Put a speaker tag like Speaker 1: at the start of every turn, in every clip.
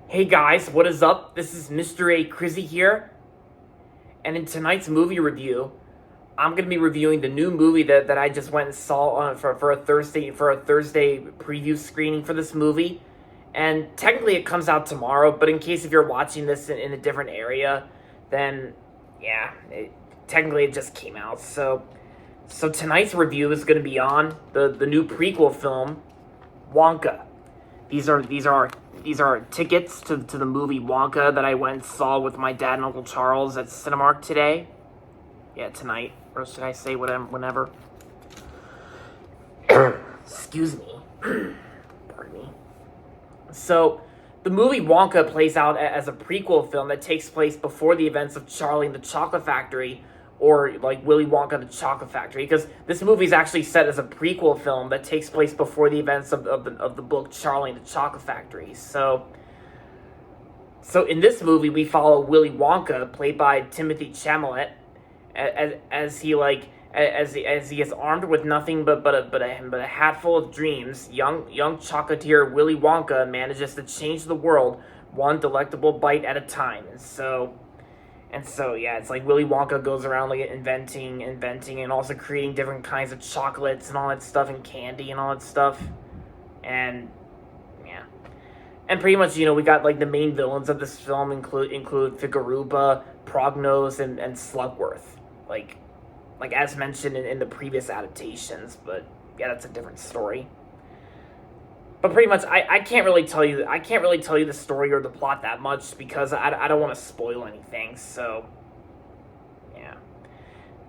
Speaker 1: Hey guys, what is up? This is Mr. A. Crizzy here, and in tonight's movie review, I'm gonna be reviewing the new movie that I just went and saw for a Thursday preview screening for this movie. And technically, it comes out tomorrow. But in case if you're watching this in a different area, then yeah, technically it just came out. So tonight's review is gonna be on the new prequel film, Wonka. These are tickets to the movie Wonka that I went and saw with my dad and Uncle Charles at Cinemark today. Yeah, tonight, or should I say whenever? Excuse me. Pardon me. So, the movie Wonka plays out as a prequel film that takes place before the events of Charlie and the Chocolate Factory, or like Willy Wonka and the Chocolate Factory, because this movie is actually set as a prequel film that takes place before the events of the book Charlie and the Chocolate Factory. So in this movie, we follow Willy Wonka, played by Timothy Chalamet, as he is armed with nothing but a hat full of dreams. Young chocolatier Willy Wonka manages to change the world one delectable bite at a time. And so yeah, it's like Willy Wonka goes around like inventing, and also creating different kinds of chocolates and all that stuff, and candy and all that stuff. And yeah, and pretty much, we got like the main villains of this film include Figueruba, Prognos, and Slugworth, like as mentioned in the previous adaptations. But yeah, that's a different story. But pretty much, I can't really tell you the story or the plot that much because I don't want to spoil anything. So yeah.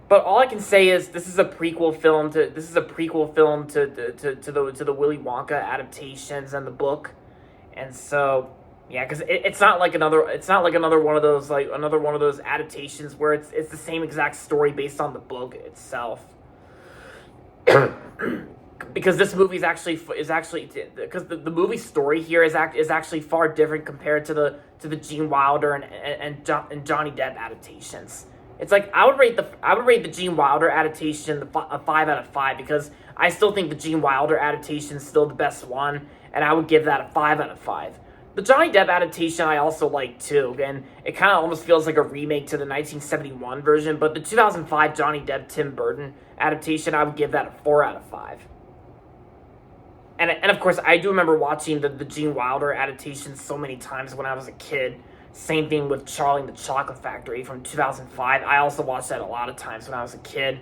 Speaker 1: But all I can say is this is a prequel film to the Willy Wonka adaptations and the book. And so yeah, because it's not like another one of those adaptations where it's the same exact story based on the book itself. Because this movie is actually because the movie story here is actually far different compared to the Gene Wilder and Johnny Depp adaptations. It's like I would rate the Gene Wilder adaptation a 5 out of 5 because I still think the Gene Wilder adaptation is still the best one, and I would give that a 5 out of 5. The Johnny Depp adaptation I also like too, and it kind of almost feels like a remake to the 1971 version. But the 2005 Johnny Depp Tim Burton adaptation, I would give that a 4 out of 5. And of course, I do remember watching the Gene Wilder adaptation so many times when I was a kid. Same thing with Charlie and the Chocolate Factory from 2005. I also watched that a lot of times when I was a kid.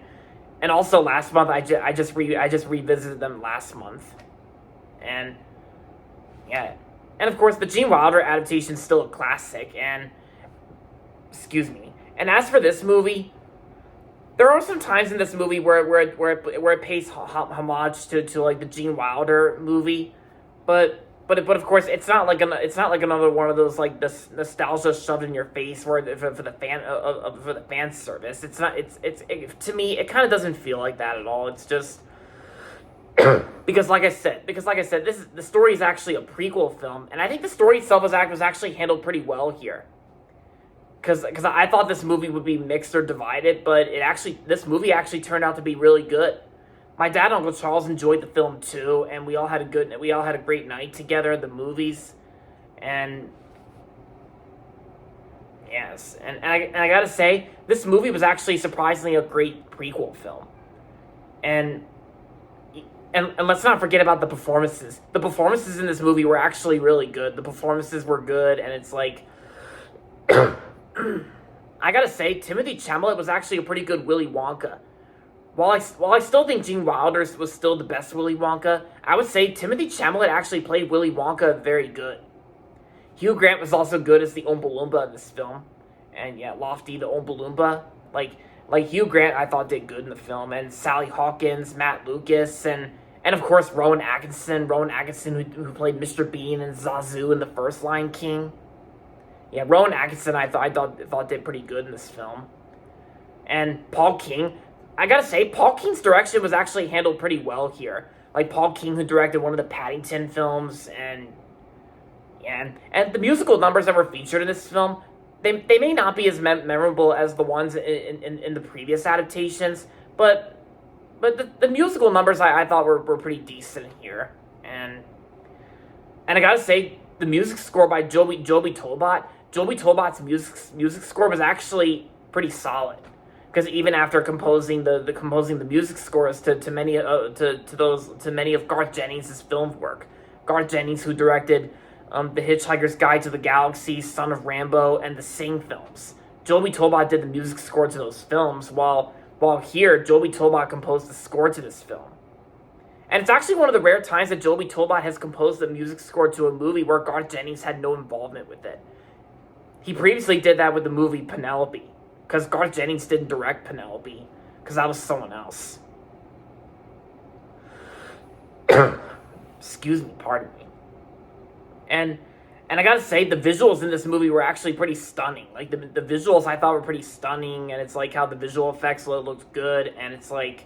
Speaker 1: And also last month, I just revisited them last month. And yeah. And of course, the Gene Wilder adaptation is still a classic. And excuse me. And as for this movie, there are some times in this movie where it pays homage to like the Gene Wilder movie, but of course it's not like another one of those like this nostalgia shoved in your face for the fan service. It's not. To me it kind of doesn't feel like that at all. It's just because like I said, the story is actually a prequel film, and I think the story itself was actually handled pretty well here. Because I thought this movie would be mixed or divided, but this movie actually turned out to be really good. My dad and Uncle Charles enjoyed the film too, and we all had a great night together at the movies. And yes, and I gotta say, this movie was actually surprisingly a great prequel film. And let's not forget about the performances. The performances in this movie were actually really good. The performances were good, and it's like I gotta say, Timothy Chalamet was actually a pretty good Willy Wonka. While I still think Gene Wilder was still the best Willy Wonka, I would say Timothy Chalamet actually played Willy Wonka very good. Hugh Grant was also good as the Oompa Loompa in this film, and yeah, Lofty the Oompa Loompa. Like Hugh Grant, I thought did good in the film, and Sally Hawkins, Matt Lucas, and of course Rowan Atkinson who played Mr. Bean and Zazu in the first Lion King. Yeah, Rowan Atkinson, I thought did pretty good in this film. And Paul King, I gotta say, Paul King's direction was actually handled pretty well here. Like Paul King, who directed one of the Paddington films, and the musical numbers that were featured in this film, they may not be as memorable as the ones in the previous adaptations, but the musical numbers I thought were pretty decent here. And I gotta say, the music score by Joby Tolbot. Joby Tolbot's music score was actually pretty solid, because even after composing the music scores to many of Garth Jennings' film work, Garth Jennings, who directed The Hitchhiker's Guide to the Galaxy, Son of Rambo, and the Sing films. Joby Tolbot did the music score to those films, while here Joby Tolbot composed the score to this film. And it's actually one of the rare times that Joby Tolbot has composed the music score to a movie where Garth Jennings had no involvement with it. He previously did that with the movie Penelope, because Garth Jennings didn't direct Penelope, because that was someone else. Excuse me, pardon me. And I gotta say, the visuals in this movie were actually pretty stunning. Like, the visuals I thought were pretty stunning, and it's like how the visual effects looked good, and it's like,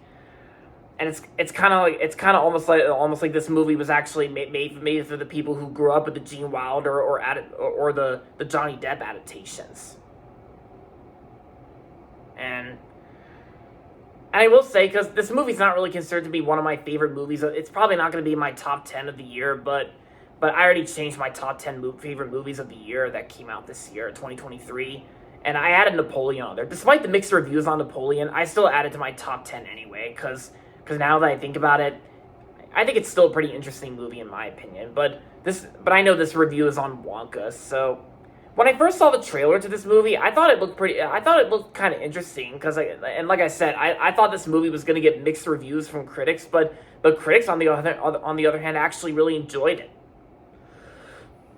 Speaker 1: and it's kind of almost like this movie was actually made for the people who grew up with the Gene Wilder or the Johnny Depp adaptations. And I will say, because this movie's not really considered to be one of my favorite movies, it's probably not going to be in my top 10 of the year, but I already changed my top 10 favorite movies of the year that came out this year, 2023, and I added Napoleon on there. Despite the mixed reviews on Napoleon, I still added to my top 10 anyway, because now that I think about it, I think it's still a pretty interesting movie in my opinion, but I know this review is on Wonka, so when I first saw the trailer to this movie, I thought it looked kind of interesting, because like I said, I thought this movie was going to get mixed reviews from critics, but critics on the other hand actually really enjoyed it.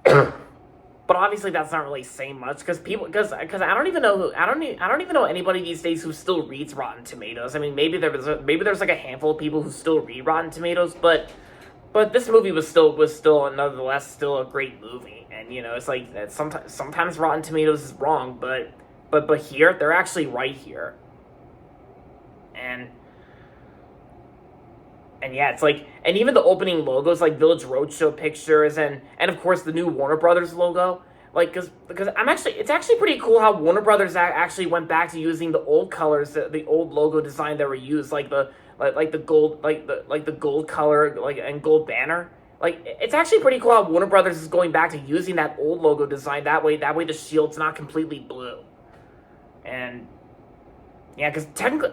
Speaker 1: But obviously that's not really saying much, because I don't even know anybody these days who still reads Rotten Tomatoes. I mean, maybe there's like a handful of people who still read Rotten Tomatoes, but this movie was still nonetheless still a great movie. And you know, it's like that sometimes Rotten Tomatoes is wrong, but here they're actually right here. And yeah, it's like, and even the opening logos, like Village Roadshow pictures, and of course the new Warner Brothers logo, like, because it's actually pretty cool how Warner Brothers actually went back to using the old colors, the old logo design that were used, like the gold color, like, and gold banner. Like, it's actually pretty cool how Warner Brothers is going back to using that old logo design. That way the shield's not completely blue. And yeah, because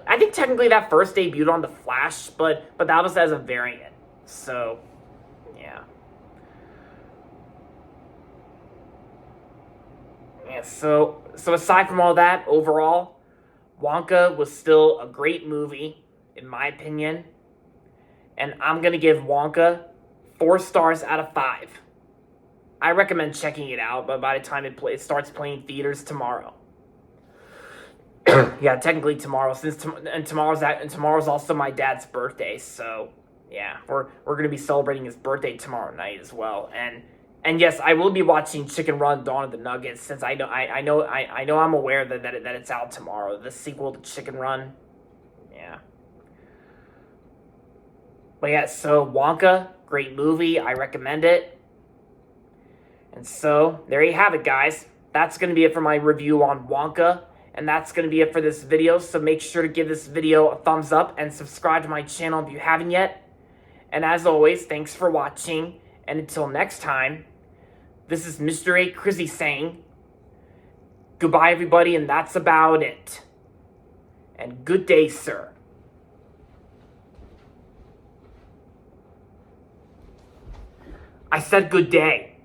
Speaker 1: I think technically that first debuted on The Flash, but that was as a variant. So, yeah. Yeah, so aside from all that, overall, Wonka was still a great movie, in my opinion. And I'm going to give Wonka 4 stars out of 5. I recommend checking it out, but by the time it starts playing theaters tomorrow. Yeah, technically tomorrow, tomorrow's also my dad's birthday, so yeah, we're gonna be celebrating his birthday tomorrow night as well, and yes, I will be watching Chicken Run: Dawn of the Nuggets, since I'm aware that it's out tomorrow, the sequel to Chicken Run, yeah. But yeah, so Wonka, great movie, I recommend it, and so there you have it, guys. That's gonna be it for my review on Wonka. And that's going to be it for this video, so make sure to give this video a thumbs up and subscribe to my channel if you haven't yet. And as always, thanks for watching, and until next time, this is Mr. A. Crizzy saying, goodbye everybody, and that's about it. And good day, sir. I said good day.